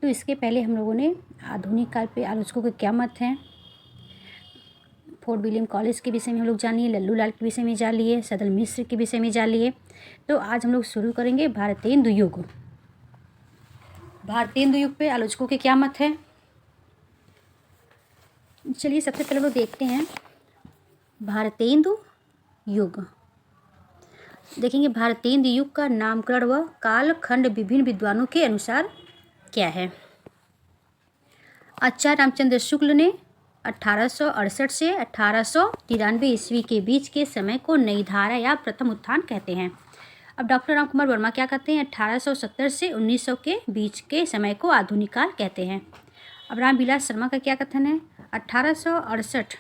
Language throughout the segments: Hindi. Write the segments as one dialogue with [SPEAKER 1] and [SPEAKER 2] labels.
[SPEAKER 1] तो इसके पहले हम लोगों ने आधुनिक काल पे आलोचकों के क्या मत हैं, फोर्ट विलियम कॉलेज के विषय में हम लोग जान लिए, लल्लू लाल के विषय में जान लिए, सदल मिश्र के विषय में जान लिए। तो आज हम लोग शुरू करेंगे भारतेंदु युग। भारतेंदु युग पे आलोचकों के क्या मत हैं। चलिए सबसे पहले हम लोग देखते हैं भारतेंदु युग। देखेंगे भारतेंदु युग का नामकरण व कालखंड विभिन्न विद्वानों के अनुसार क्या है। आचार्य रामचंद्र शुक्ल ने 1868 से 1893 ईस्वी के बीच के समय को नई धारा या प्रथम उत्थान कहते हैं। अब डॉक्टर राम कुमार वर्मा क्या कहते हैं, 1870 से 1900 के बीच के समय को आधुनिक काल कहते हैं। अब रामविलास शर्मा का क्या कथन है, 1868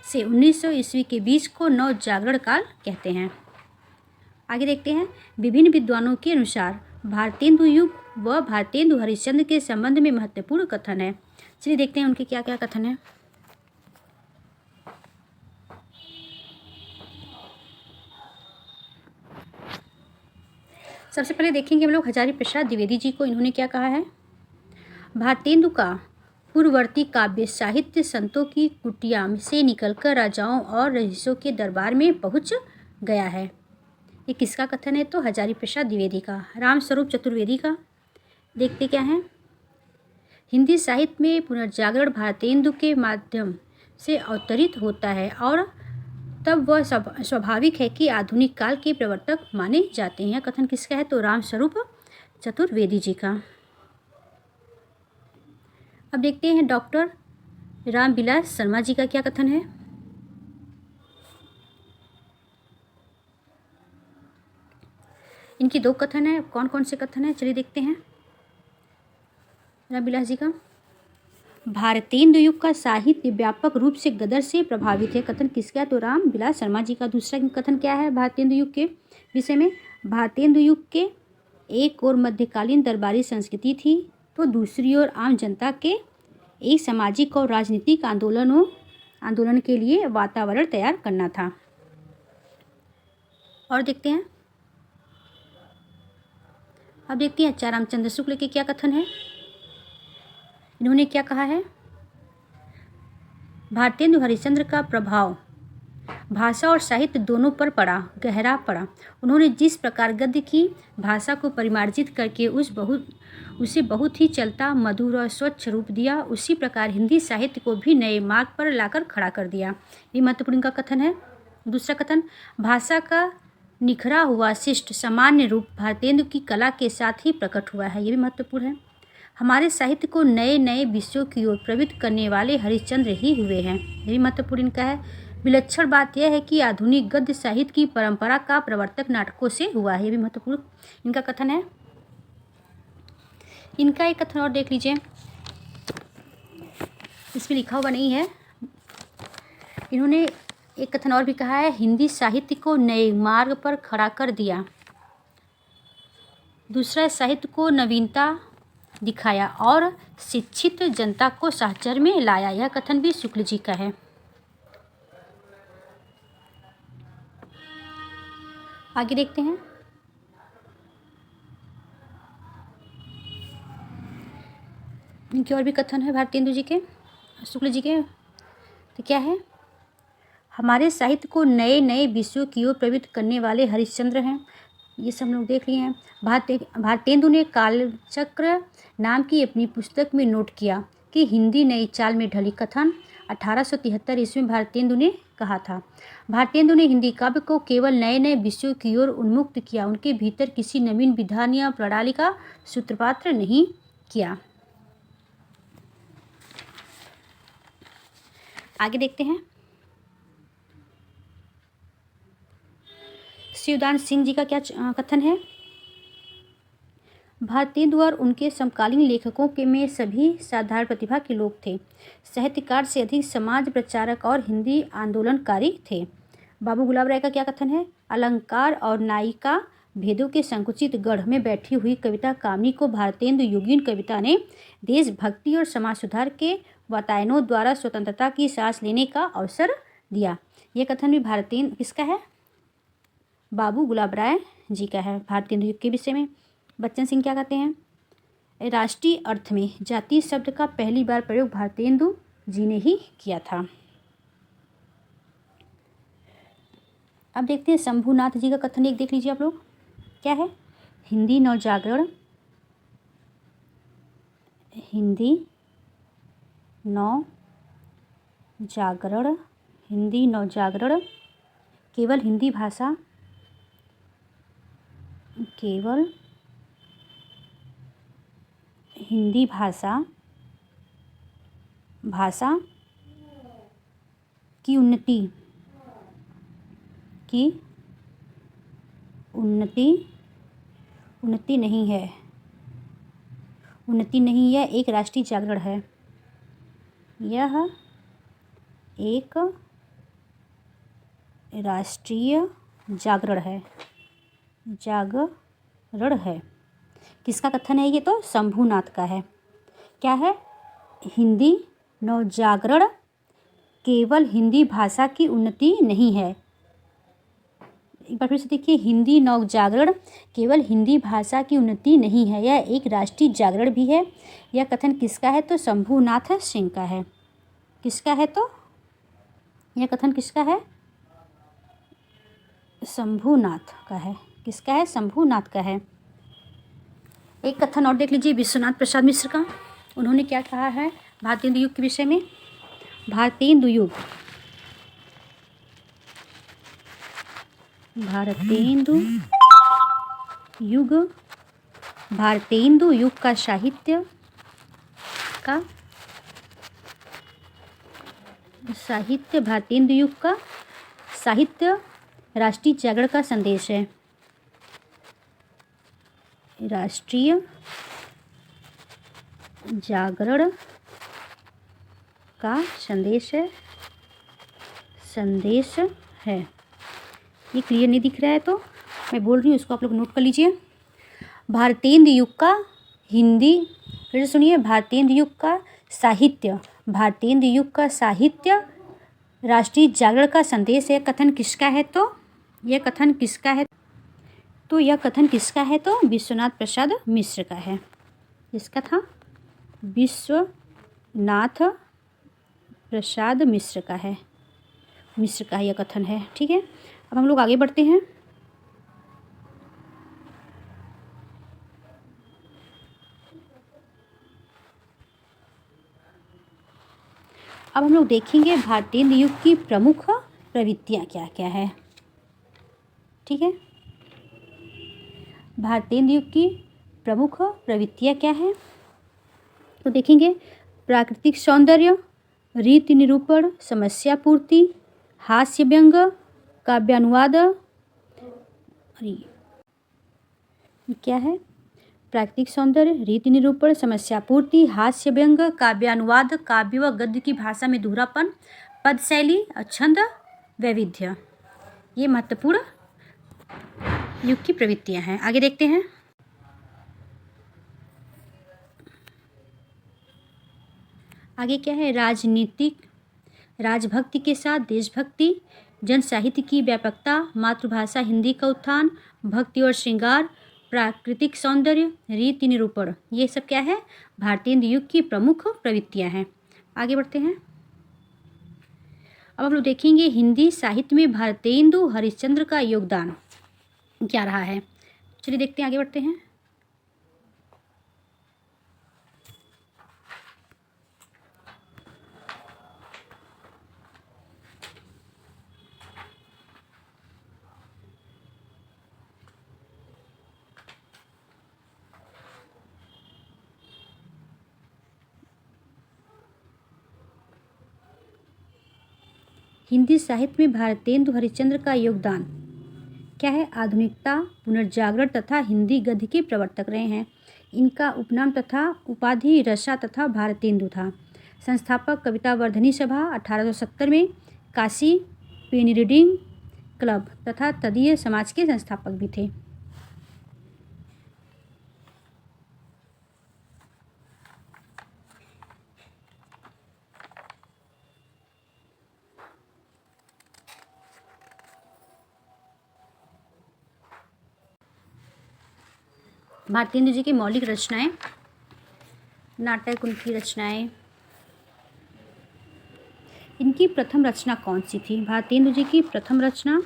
[SPEAKER 1] से 1900 ईस्वी के बीच को नव जागरण काल कहते हैं। आगे देखते हैं विभिन्न विद्वानों के अनुसार भारतेंदु युग व भारतेंदु हरिश्चंद्र के संबंध में महत्वपूर्ण कथन है। चलिए देखते हैं उनके क्या क्या कथन है। सबसे पहले देखेंगे हम लोग हजारी प्रसाद द्विवेदी जी को। इन्होंने क्या कहा है, भारतेंदु का पूर्ववर्ती काव्य साहित्य संतों की कुटिया से निकलकर राजाओं और रईसों के दरबार में पहुंच गया है। ये किसका कथन है, तो हजारी प्रसाद द्विवेदी का। रामस्वरूप चतुर्वेदी का देखते क्या है, हिंदी साहित्य में पुनर्जागरण भारतेंदु के माध्यम से अवतरित होता है और तब वह स्वाभाविक है कि आधुनिक काल के प्रवर्तक माने जाते हैं। कथन किसका है, तो रामस्वरूप चतुर्वेदी जी का। अब देखते हैं डॉक्टर रामविलास शर्मा जी का क्या कथन है। इनकी दो कथन है, कौन कौन से कथन है, चलिए देखते हैं। रामविलास जी का, भारतेंदु युग का साहित्य व्यापक रूप से गदर से प्रभावित है। कथन किसका, तो रामविलास शर्मा जी का। दूसरा कथन क्या है भारतेंदु युग के विषय में, भारतेंदु युग के एक और मध्यकालीन दरबारी संस्कृति थी तो दूसरी ओर आम जनता के एक सामाजिक और राजनीतिक आंदोलन के लिए वातावरण तैयार करना था। और देखते हैं, अब देखते हैं आचार्य रामचंद्र शुक्ल के क्या कथन है। इन्होंने क्या कहा है, भारतेंदु हरिश्चंद्र का प्रभाव भाषा और साहित्य दोनों पर गहरा पड़ा। उन्होंने जिस प्रकार गद्य की भाषा को परिमार्जित करके उसे बहुत ही चलता, मधुर और स्वच्छ रूप दिया, उसी प्रकार हिंदी साहित्य को भी नए मार्ग पर लाकर खड़ा कर दिया। ये महत्वपूर्ण का कथन है। दूसरा कथन, भाषा का निखरा हुआ शिष्ट सामान्य रूप भारतेंदु की कला के साथ ही प्रकट हुआ है। ये भी महत्वपूर्ण है। हमारे साहित्य को नए नए विषयों की ओर प्रवृत्त करने वाले हरिश्चंद्र ही हुए हैं। ये भी महत्वपूर्ण इनका है। विलक्षण बात यह है कि आधुनिक गद्य साहित्य की परंपरा का प्रवर्तक नाटकों से हुआ है। ये भी महत्वपूर्ण इनका कथन है। इनका एक कथन और देख लीजिए, इसमें लिखा हुआ नहीं है। इन्होंने एक कथन और भी कहा है, हिंदी साहित्य को नए मार्ग पर खड़ा कर दिया। दूसरा, साहित्य को नवीनता दिखाया और शिक्षित जनता को साहचर्य में लाया। यह कथन भी शुक्ल जी का है। आगे देखते हैं, इनके और भी कथन है भारतेंदु जी के, शुक्ल जी के। तो क्या है, हमारे साहित्य को नए नए विषयों की ओर प्रवृत्त करने वाले हरिश्चंद्र हैं। ये सब लोग देख लिए हैं। भारतेंदु ने कालचक्र नाम की अपनी पुस्तक में नोट किया कि हिंदी नई चाल में ढली। कथन 1873 ईस्वी में भारतेंदु ने कहा था। भारतेंदु ने हिंदी काव्य को केवल नए नए विषयों की ओर उन्मुक्त किया, उनके भीतर किसी नवीन विधान या प्रणाली का सूत्रपात नहीं किया। आगे देखते हैं, शिवदान सिंह जी का क्या कथन है। भारतेंदु और उनके समकालीन लेखकों के में सभी साधारण प्रतिभा के लोग थे। साहित्यकार से अधिक समाज प्रचारक और हिंदी आंदोलनकारी थे। बाबू गुलाब राय का क्या कथन है, अलंकार और नायिका भेदों के संकुचित गढ़ में बैठी हुई कविता कामिनी को भारतेंदु युगीन कविता ने देशभक्ति और समाज सुधार के वातायनों द्वारा स्वतंत्रता की सांस लेने का अवसर दिया। यह कथन भी भारतेंदु किसका है, बाबू गुलाब राय जी का है। भारतेंदु युग के विषय में बच्चन सिंह क्या कहते हैं, राष्ट्रीय अर्थ में जाति शब्द का पहली बार प्रयोग भारतेंदु जी ने ही किया था। अब देखते हैं शंभुनाथ जी का कथन, एक देख लीजिए आप लोग, क्या है। हिंदी नवजागरण, हिंदी नवजागरण, हिंदी नवजागरण केवल हिंदी भाषा, केवल हिंदी भाषा की उन्नति नहीं है, यह एक राष्ट्रीय जागरण है, यह एक राष्ट्रीय जागरण है। किसका कथन है ये? तो शंभुनाथ का है। क्या है? हिंदी नवजागरण केवल हिंदी भाषा की उन्नति नहीं है। एक बार फिर से देखिए, हिंदी नवजागरण केवल हिंदी भाषा की उन्नति नहीं है, यह एक राष्ट्रीय जागरण भी है। यह कथन किसका है? तो शंभुनाथ सिंह का है। किसका है? तो यह कथन किसका है? शंभुनाथ का है। किसका है? शंभुनाथ का है। एक कथन और देख लीजिए विश्वनाथ प्रसाद मिश्र का। उन्होंने क्या कहा है भारतेंदु युग के विषय में? भारतेंदु युग, भारतेंदु युग का साहित्य भारतेंदु युग का साहित्य राष्ट्रीय जागरण का संदेश है। राष्ट्रीय जागरण का संदेश है। ये क्लियर नहीं दिख रहा है तो मैं बोल रही हूँ, इसको आप लोग नोट कर लीजिए। भारतेंदु युग का हिंदी, फिर से सुनिए, भारतेंदु युग का साहित्य राष्ट्रीय जागरण का संदेश है। कथन किसका है? तो यह कथन किसका है? तो विश्वनाथ प्रसाद मिश्र का है। इसका था विश्वनाथ प्रसाद मिश्र का यह कथन है। ठीक है, अब हम लोग आगे बढ़ते हैं। अब हम लोग देखेंगे भारतेंदु युग की प्रमुख प्रवृत्तियाँ क्या क्या है। ठीक है, भारतेंदु युग की प्रमुख प्रवृत्तियाँ क्या है तो देखेंगे। प्राकृतिक सौंदर्य, रीति निरूपण, समस्या पूर्ति, हास्य व्यंग, काव्यानुवाद। क्या है? प्राकृतिक सौंदर्य, रीति निरूपण, समस्या पूर्ति, हास्य व्यंग, काव्यानुवाद, काव्य व गद्य की भाषा में दोहरापन, पद शैली, छंद वैविध्य, ये महत्वपूर्ण युग की प्रवृत्तियां हैं। आगे देखते हैं। आगे क्या है? राजभक्ति के साथ देशभक्ति, जन साहित्य की व्यापकता, मातृभाषा हिंदी का उत्थान, भक्ति और श्रृंगार, प्राकृतिक सौंदर्य, रीति निरूपण, ये सब क्या है? भारतेंदु युग की प्रमुख प्रवृत्तियां हैं। आगे बढ़ते हैं। अब हम लोग देखेंगे हिंदी साहित्य में भारतेंदु हरिश्चंद्र का योगदान क्या रहा है। चलिए देखते हैं, आगे बढ़ते हैं। हिंदी साहित्य में भारतेंदु हरिश्चंद्र का योगदान क्या है? आधुनिकता, पुनर्जागरण तथा हिंदी गद्य के प्रवर्तक रहे हैं। इनका उपनाम तथा उपाधि रसा तथा भारतेंदु था। संस्थापक कविता वर्धनी सभा 1870 में, काशी पेनी रीडिंग क्लब तथा तदीय समाज के संस्थापक भी थे। भारतेंदु जी की मौलिक रचनाएं नाटक, उनकी रचनाएं। इनकी प्रथम रचना कौन सी थी? भारतेंदु जी की प्रथम रचना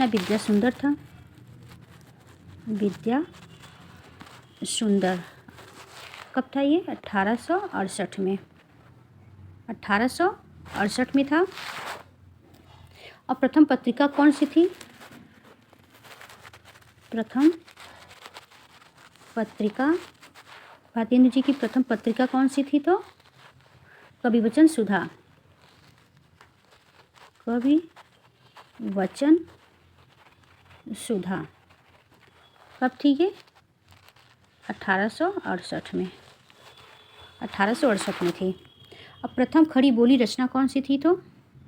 [SPEAKER 1] विद्या सुंदर था। विद्या सुंदर कब था ये? 1868 में। 1868 में था। और प्रथम पत्रिका कौन सी थी? प्रथम पत्रिका भारतेंदु जी की प्रथम पत्रिका कौन सी थी? तो कविवचन सुधा। कविवचन सुधा कब थी ये? 1868 में। 1868 में थी। अब प्रथम खड़ी बोली रचना कौन सी थी? तो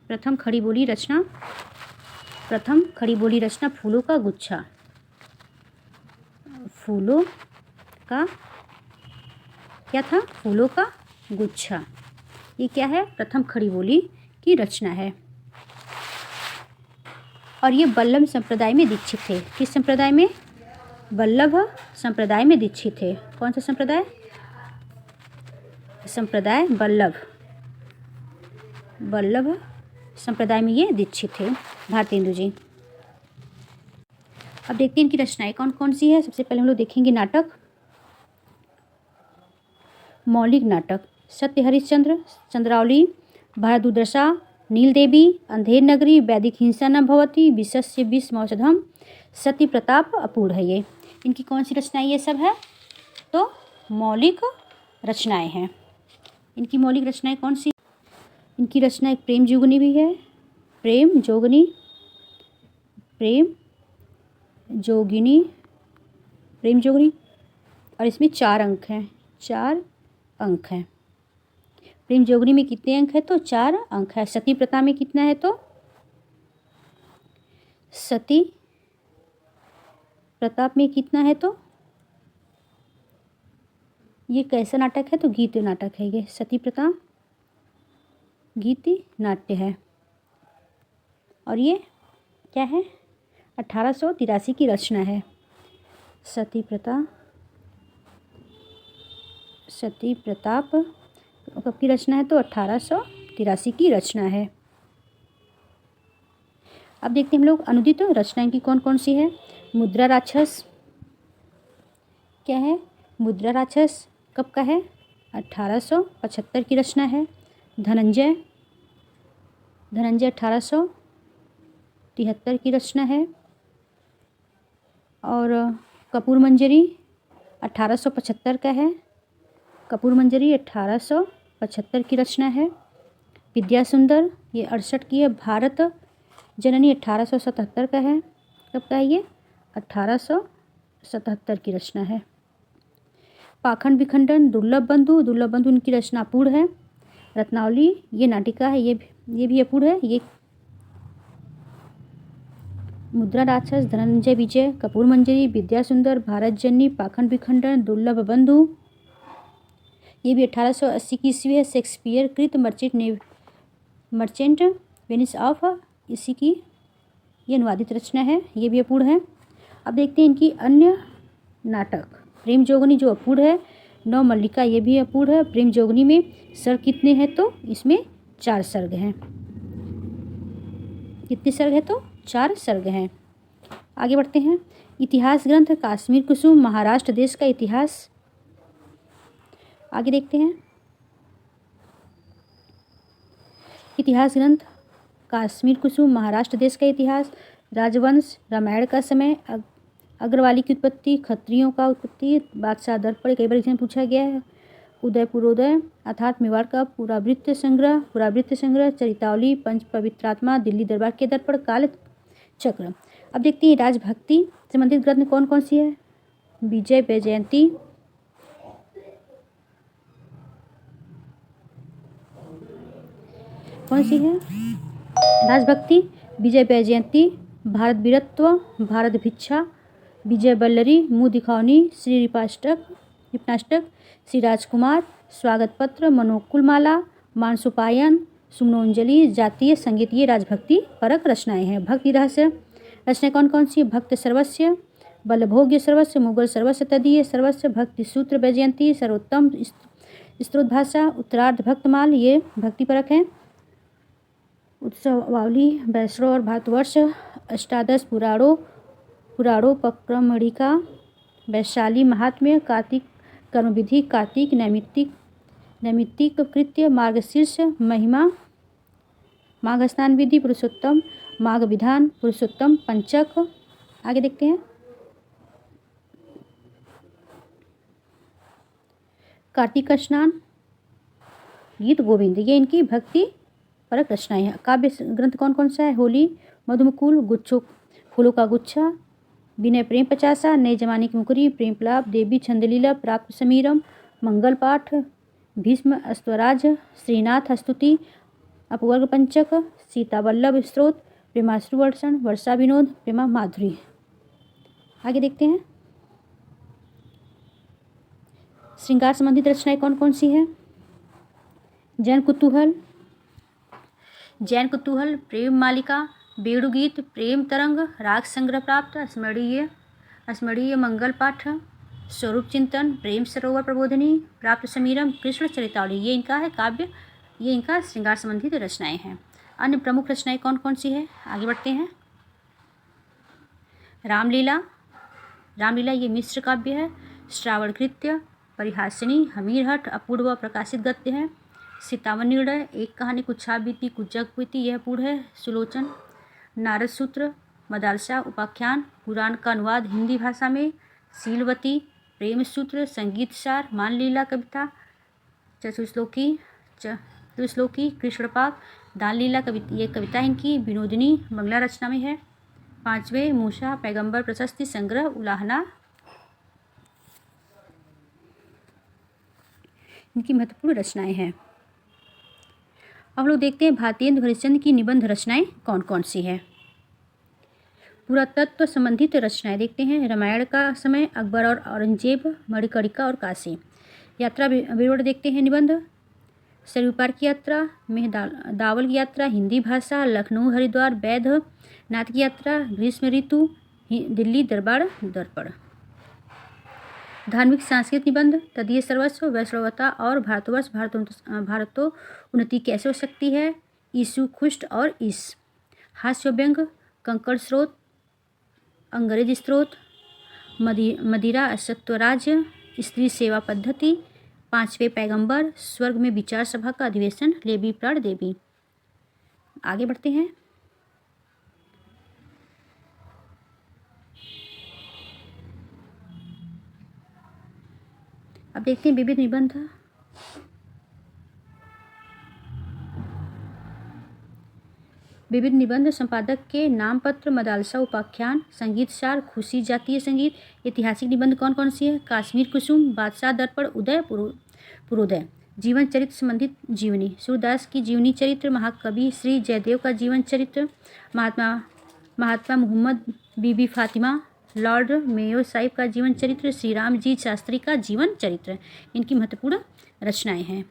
[SPEAKER 1] प्रथम खड़ी बोली रचना फूलों का गुच्छा। फूलों का क्या था? फूलों का गुच्छा। ये क्या है? प्रथम खड़ी बोली की रचना है। और ये वल्लभ संप्रदाय में दीक्षित थे। किस संप्रदाय में? वल्लभ संप्रदाय में दीक्षित थे। कौन सा संप्रदाय? संप्रदाय वल्लभ संप्रदाय में ये दीक्षित थे भारतेंदु जी। अब देखते हैं इनकी रचनाएं कौन कौन सी है। सबसे पहले हम लोग देखेंगे नाटक। मौलिक नाटक: सत्य हरिश्चंद्र, चंद्रावली, भारत दुर्दशा, नील देवी, अंधेर नगरी, वैदिक हिंसा न भवति, विषस्य विष मौषधम, सती प्रताप, अपूर्ण है। ये इनकी कौन सी रचनाएं ये सब है? तो मौलिक रचनाएं हैं। इनकी मौलिक रचनाएं कौन सी? इनकी रचना एक प्रेम जोगनी भी है। प्रेम जोगिनी और इसमें 4 अंक हैं। 4 अंक हैं। प्रेम जोगनी में कितने अंक है? तो 4 अंक है। सती प्रताप में कितना है? तो सती प्रताप में कितना है? तो ये कैसा नाटक है? तो गीत नाटक है ये। सती प्रताप गीत नाट्य है। और ये क्या है? 1883 की रचना है। सती प्रताप कब की रचना है? तो 1883 की रचना है। अब देखते हैं हम लोग अनुदित रचनाएं की कौन कौन सी है। मुद्रा राक्षस क्या है? मुद्रा राक्षस कब का है? 1875 की रचना है। धनंजय 1873 की रचना है। और कपूर मंजरी 1875 का है। कपूर मंजरी 1875 की रचना है। विद्या सुंदर ये 68 की है। भारत जननी 1877 का है। कब का है ये? 1877 की रचना है। पाखंड विखंडन दुर्लभ बंधु इनकी रचना अपूर्ण है। रत्नावली ये नाटिका है। ये भी अपूर्ण है। ये मुद्रा राक्षस, धनंजय विजय, कपूर मंजरी, विद्या सुंदर, भारत जननी, पाखंड विखंडन, दुर्लभ बंधु ये भी 1880 की ईस्वी है। शेक्सपियर कृत मर्चेंट वेनिस ऑफ इसी की ये अनुवादित रचना है। ये भी अपूर्ण है। अब देखते हैं इनकी अन्य नाटक। प्रेम जोगनी जो अपूर्ण है। नव मल्लिका ये भी अपूर्ण है। प्रेम जोगनी में सर्ग कितने हैं? तो इसमें 4 सर्ग हैं। कितने सर्ग हैं? तो 4 सर्ग हैं। आगे बढ़ते हैं। इतिहास ग्रंथ कश्मीर कुसुम महाराष्ट्र देश का इतिहास। आगे देखते हैं। इतिहास ग्रंथ कश्मीर कुसुम महाराष्ट्र देश का इतिहास, राजवंश, रामायण का समय, अग्रवाली की उत्पत्ति, क्षत्रियों का उत्पत्ति, बादशाह दर्पण कई बार एग्जाम पूछा गया है, उदयपुरोदय अर्थात मेवाड़ का पुरावृत्त संग्रह, चरितावली, पंच पवित्रात्मा, दिल्ली दरबार के दर्पण, काल चक्र। अब देखते हैं राजभक्ति संबंधित ग्रंथ कौन कौन सी है। विजय वैजयंती, कौन सी है? राजभक्ति, विजय वैजयंती, भारत वीरत्व, भारत भिक्षा, विजय बल्लरी, मुँह दिखावनी, श्री रिपाष्टक, श्री राजकुमार, स्वागत पत्र, मनोकुलमाला, मानसुपायन, सुमनोंजलि, जातीय संगीत ये राजभक्ति परक रचनाएं हैं। भक्ति रहस्य रचनाएं कौन कौन सी? भक्त सर्वस्य, बलभोग्य सर्वस्व, मुगल सर्वस्व, तदीय सर्वस्व, भक्ति सूत्र, वैजयंती, सर्वोत्तम स्त्रोत भाषा, उत्तरार्ध भक्तमाल, ये भक्ति परक हैं। उत्सवावली, वैष्णव और भारतवर्ष, अष्टादश पुराणों पक्रमणिका, वैशाली महात्म्य, कार्तिक कर्मविधि, कार्तिक नैमित्तिक कृत्य, मार्गशीर्ष महिमा, माघ स्नान विधि, पुरुषोत्तम माघ विधान, पुरुषोत्तम पंचक। आगे देखते हैं। कार्तिक स्नान, गीत गोविंद, ये इनकी भक्ति परक रचनाएं हैं। काव्य ग्रंथ कौन कौन सा है? होली, मधुमकुल, गुच्छों फूलों का गुच्छा, विनय प्रेम पचासा, नए जमाने की मुकरी, प्रेमपलाप, देवी छंदलीला, प्राप्त समीरम, मंगल पाठ, भीष्म स्वराज, श्रीनाथ स्तुति, अपवर्ग पंचक, सीता वल्लभ स्त्रोत, प्रेमाश्रु वर्षण, वर्षा विनोद, प्रेमा माधुरी। आगे देखते हैं। श्रृंगार संबंधित रचनाएं कौन कौन सी हैं? जैन कुतूहल, प्रेम मालिका, वेणुगीत, प्रेम तरंग, राग संग्रह प्राप्त, स्मरणीय मंगल पाठ, स्वरूप चिंतन, प्रेम सरोवर प्रबोधिनी, प्राप्त समीरम, कृष्ण चरितावली, ये इनका है काव्य, ये इनका श्रृंगार संबंधित रचनाएं हैं। अन्य प्रमुख रचनाएं कौन कौन सी है? आगे बढ़ते हैं। रामलीला ये मिश्र काव्य है। श्रावण कृत्य, परिहासिनी, हमीरहट, अपूर्व प्रकाशित गद्य है। सीतावन निर्णय, एक कहानी, कुच्छावृत्ति, कुजगवृत्ति, यह पूर्ण है। सुलोचन, नारद सूत्र, मदालसा, उपाख्यान, पुराण का अनुवाद हिंदी भाषा में। शीलवती, प्रेम सूत्र, संगीत सार, मानलीला कविता, चतुश्लोकी, कृष्णपाक, दानलीला कविता, ये कविता इनकी विनोदिनी बंगला रचना में है। 5वें मूसा पैगंबर प्रशस्ति संग्रह उलाहना, इनकी महत्वपूर्ण रचनाएं हैं। अब लोग देखते हैं भारतेंदु हरिश्चंद्र की निबंध रचनाएं कौन कौन सी है। पुरातत्व संबंधित रचनाएं देखते हैं। रामायण का समय, अकबर और औरंगजेब, मणिकर्णिका और काशी। यात्रा विवरण देखते हैं। निबंध, सरयू पार की यात्रा, मेहदावल की यात्रा, हिंदी भाषा, लखनऊ हरिद्वार बैद्यनाथ की यात्रा, ग्रीष्म ऋतु, दिल्ली दरबार दर्पण। धार्मिक सांस्कृतिक निबंध, तदीय सर्वस्व, वैष्णवता और भारतवर्ष, भारतोन्नति कैसे हो सकती है, यीशु खुष्ट और इस। हास्य व्यंग, कंकड़ स्रोत, अंग्रेज स्रोत, मदिरा सत्वराज, स्त्री सेवा पद्धति, 5वें पैगंबर, स्वर्ग में विचार सभा का अधिवेशन, लेवी प्राण देवी। आगे बढ़ते हैं। अब देखते हैं विविध निबंध। विविध निबंध संपादक के नाम पत्र, मदालसा, उपाख्यान, संगीत सार, खुशी, जातीय संगीत। ऐतिहासिक निबंध कौन कौन सी है? कश्मीर कुसुम, बादशाह दर्पण, उदय पूर्वोदय। जीवन चरित्र संबंधित जीवनी, सूरदास की जीवनी चरित्र, महाकवि श्री जयदेव का जीवन चरित्र, महात्मा मोहम्मद बीबी फातिमा, लॉर्ड मेयो साहिब का जीवन चरित्र, श्री राम जी शास्त्री का जीवन चरित्र। इनकी महत्वपूर्ण रचनाएं हैं।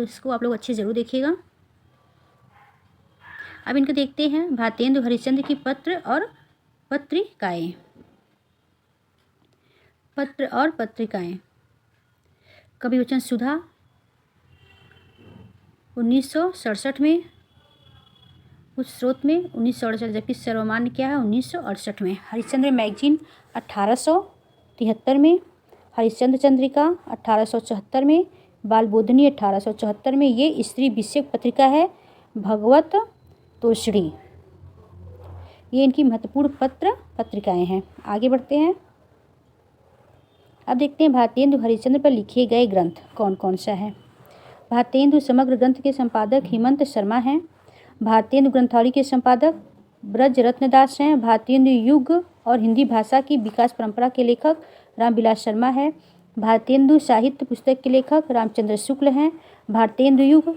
[SPEAKER 1] इसको आप लोग अच्छे जरूर देखिएगा। अब इनको देखते हैं भारतेंदु हरिश्चंद्र की पत्र और पत्रिकाएं। कवि वचन सुधा 1967 में, कुछ स्रोत में 1968, जबकि सर्वमान्य क्या है 1968 में। हरिश्चंद्र मैगजीन 1873 में, हरिश्चंद्र चंद्रिका 1874 में, बालबोधिनी 1874 में। ये स्त्री विषयक पत्रिका है। भगवत तोषणी, ये इनकी महत्वपूर्ण पत्रिकाएं हैं। आगे बढ़ते हैं। अब देखते हैं भारतेंदु हरिश्चंद्र पर लिखे गए ग्रंथ कौन कौन सा है। भारतेंदु समग्र ग्रंथ के संपादक हेमंत शर्मा हैं। भारतेंदु ग्रंथावली के संपादक ब्रज रत्नदास हैं। भारतेंदु युग और हिंदी भाषा की विकास परंपरा के लेखक रामविलास शर्मा है। भारतेंदु साहित्य पुस्तक के लेखक रामचंद्र शुक्ल हैं। भारतेंदु युग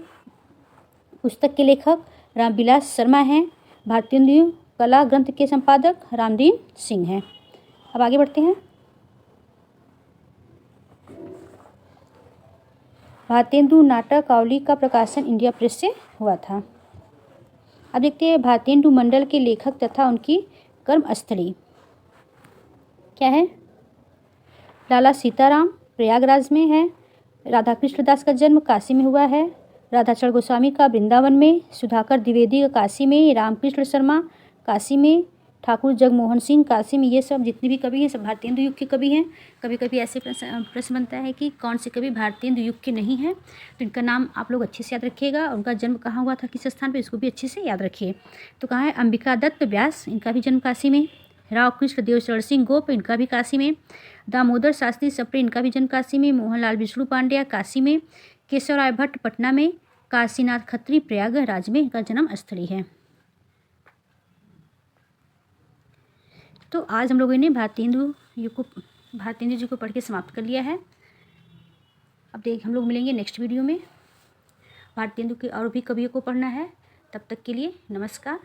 [SPEAKER 1] पुस्तक के लेखक रामविलास शर्मा हैं। भारतेंदु कला ग्रंथ के संपादक रामदीन सिंह हैं। अब आगे बढ़ते हैं। भारतेंदु नाटकावली का प्रकाशन इंडिया प्रेस से हुआ था। अब देखते हैं भारतेंदु मंडल के लेखक तथा उनकी कर्मस्थली। क्या है? लाला सीताराम प्रयागराज में है। राधा कृष्ण दास का जन्म काशी में हुआ है। राधाचरण गोस्वामी का वृंदावन में, सुधाकर द्विवेदी का काशी में, रामकृष्ण शर्मा काशी में, ठाकुर जगमोहन सिंह काशी में। ये सब जितने भी कवि हैं सब भारतेंदु युग के कवि हैं। कभी कभी ऐसे प्रश्न बनता है कि कौन से कवि भारतेंदु युग के नहीं हैं, तो इनका नाम आप लोग अच्छे से याद रखिएगा। उनका जन्म कहाँ हुआ था, किस स्थान पर, इसको भी अच्छे से याद रखिए। तो कहाँ है? अंबिका दत्त व्यास, इनका भी जन्म काशी में। राव कृष्ण देव शरण सिंह गोप, इनका भी काशी में। दामोदर शास्त्री सप्रे, इनका भी जन्म काशी में। मोहनलाल विष्णु पांड्या काशी में। केशवराय भट्ट पटना में। काशीनाथ खत्री प्रयागराज में इनका जन्म स्थली है। तो आज हम लोगों ने भारतेंदु जी को पढ़ के समाप्त कर लिया है। अब हम लोग मिलेंगे नेक्स्ट वीडियो में। भारतेंदु के और भी कवियों को पढ़ना है। तब तक के लिए नमस्कार।